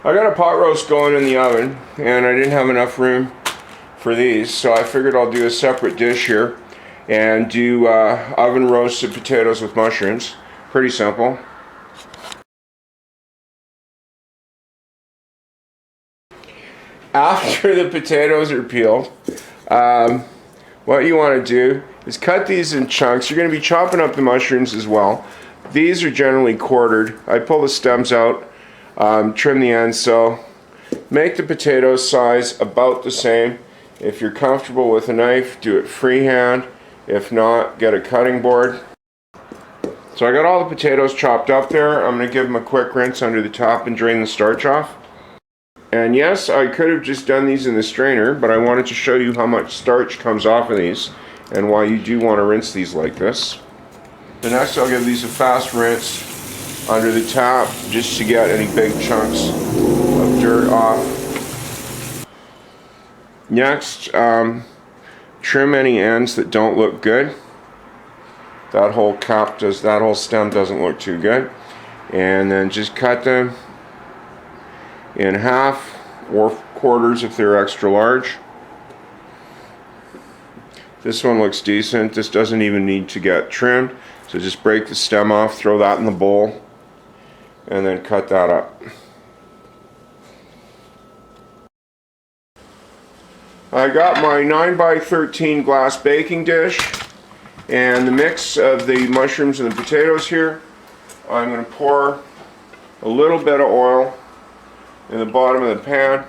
I got a pot roast going in the oven, and I didn't have enough room for these, so I figured I'll do a separate dish here and do oven roasted potatoes with mushrooms. Pretty simple. After the potatoes are peeled, what you want to do is cut these in chunks. You're going to be chopping up the mushrooms as well. These are generally quartered. I pull the stems out, trim the ends, so make the potato size about the same. If you're comfortable with a knife, do it freehand. If not, get a cutting board. So I got all the potatoes chopped up there. I'm going to give them a quick rinse under the top and drain the starch off. And yes, I could have just done these in the strainer, but I wanted to show you how much starch comes off of these and why you do want to rinse these like this. The next, I'll give these a fast rinse under the tap just to get any big chunks of dirt off. Next, trim any ends that don't look good. That whole stem doesn't look too good. And then just cut them in half or quarters if they're extra large. This one looks decent. This doesn't even need to get trimmed. So just break the stem off, throw that in the bowl, and then cut that up. I got my 9x13 glass baking dish and the mix of the mushrooms and the potatoes here. I'm going to pour a little bit of oil in the bottom of the pan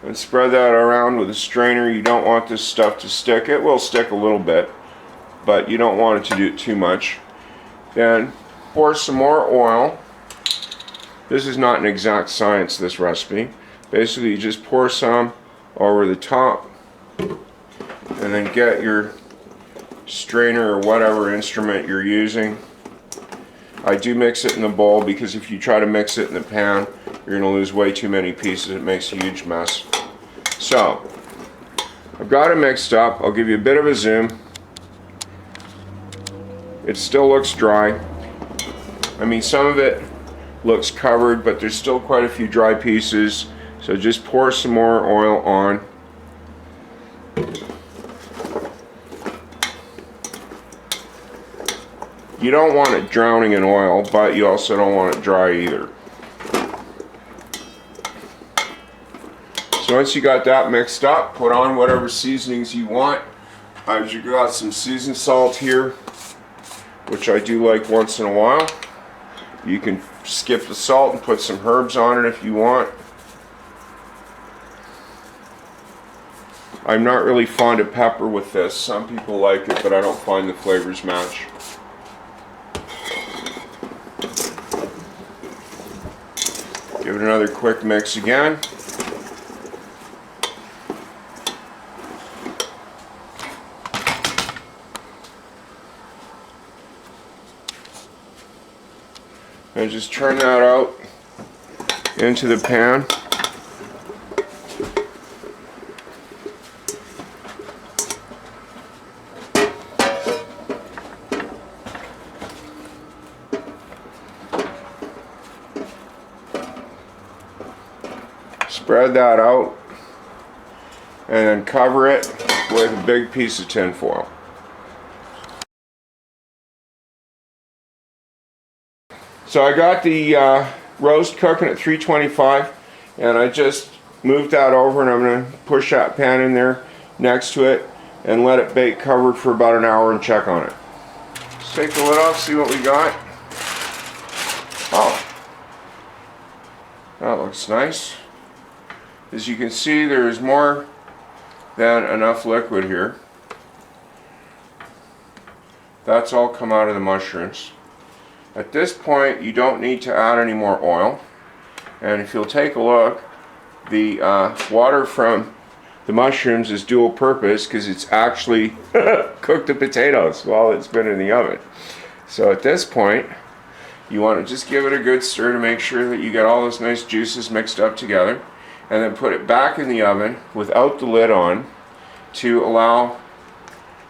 and spread that around with a strainer. You don't want this stuff to stick. It will stick a little bit, but you don't want it to do it too much. Then pour some more oil. This is not an exact science, this recipe. Basically, you just pour some over the top and then get your strainer or whatever instrument you're using. I do mix it in the bowl because if you try to mix it in the pan, you're going to lose way too many pieces. It makes a huge mess. So, I've got it mixed up. I'll give you a bit of a zoom. It still looks dry. I mean, some of it looks covered, but there's still quite a few dry pieces. So just pour some more oil on. You don't want it drowning in oil, but you also don't want it dry either. So once you got that mixed up, put on whatever seasonings you want. I've got some seasoned salt here, which I do like once in a while. You can skip the salt and put some herbs on it if you want. I'm not really fond of pepper with this. Some people like it, but I don't find the flavors match. Give it another quick mix again. And just turn that out into the pan. Spread that out and then cover it with a big piece of tin foil. So I got the roast cooking at 325 and I just moved that over and I'm going to push that pan in there next to it and let it bake covered for about an hour and check on it. Let's take the lid off, see what we got. Oh, that looks nice. As you can see, there is more than enough liquid here. That's all come out of the mushrooms. At this point, you don't need to add any more oil. And if you'll take a look, the water from the mushrooms is dual purpose because it's actually cooked the potatoes while it's been in the oven. So at this point, you want to just give it a good stir to make sure that you get all those nice juices mixed up together. And then put it back in the oven without the lid on to allow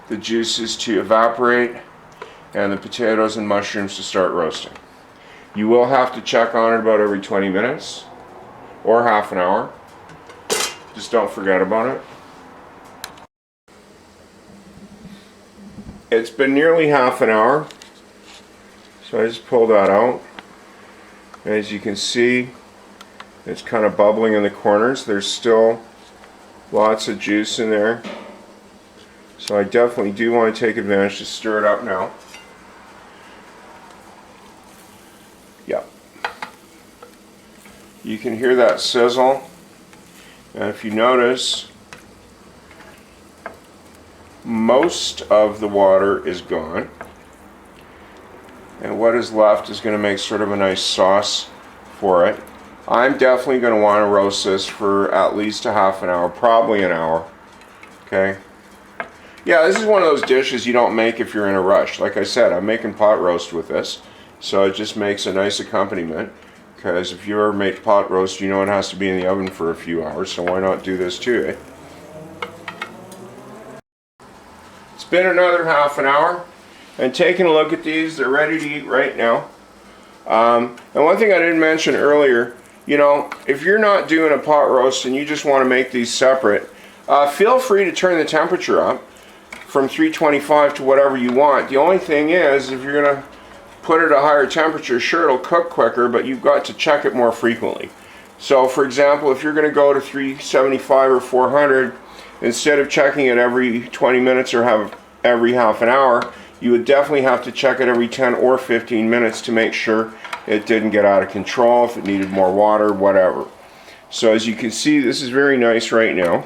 the juices to evaporate and the potatoes and mushrooms to start roasting. You will have to check on it about every 20 minutes or half an hour. Just don't forget about it. It's been nearly half an hour, so I just pulled that out. As you can see, it's kind of bubbling in the corners. There's still lots of juice in there, so I definitely do want to take advantage to stir it up now. Yep. You can hear that sizzle, and if you notice, most of the water is gone, and what is left is going to make sort of a nice sauce for it. I'm definitely going to want to roast this for at least a half an hour, probably an hour. Okay. Yeah, this is one of those dishes you don't make if you're in a rush. Like I said, I'm making pot roast with this, so it just makes a nice accompaniment. Because if you ever make pot roast, you know it has to be in the oven for a few hours, so why not do this too, eh? It's been another half an hour, and taking a look at these, they're ready to eat right now. And one thing I didn't mention earlier, you know, if you're not doing a pot roast and you just want to make these separate, feel free to turn the temperature up from 325 to whatever you want. The only thing is, if you're going to put it at a higher temperature, sure, it'll cook quicker, but you've got to check it more frequently. So for example, if you're going to go to 375 or 400, instead of checking it every 20 minutes or every half an hour, you would definitely have to check it every 10 or 15 minutes to make sure it didn't get out of control, if it needed more water, whatever. So as you can see, this is very nice right now,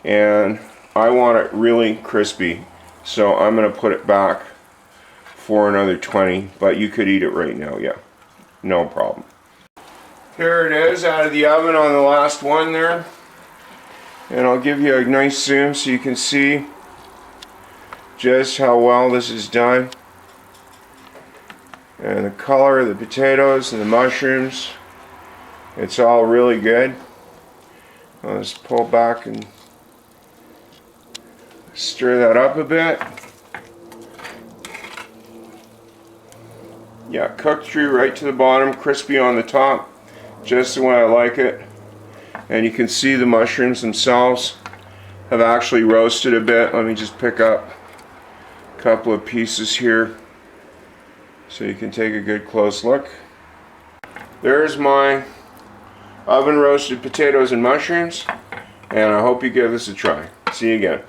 and I want it really crispy, so I'm going to put it back for another 20, but you could eat it right now, yeah, no problem. Here it is out of the oven on the last one there, and I'll give you a nice zoom so you can see just how well this is done. And the color of the potatoes and the mushrooms, it's all really good. I'll just pull back and stir that up a bit. Yeah, cooked through right to the bottom, crispy on the top, just the way I like it. And you can see the mushrooms themselves have actually roasted a bit. Let me just pick up a couple of pieces here so you can take a good close look. There's my oven roasted potatoes and mushrooms, and I hope you give this a try. See you again.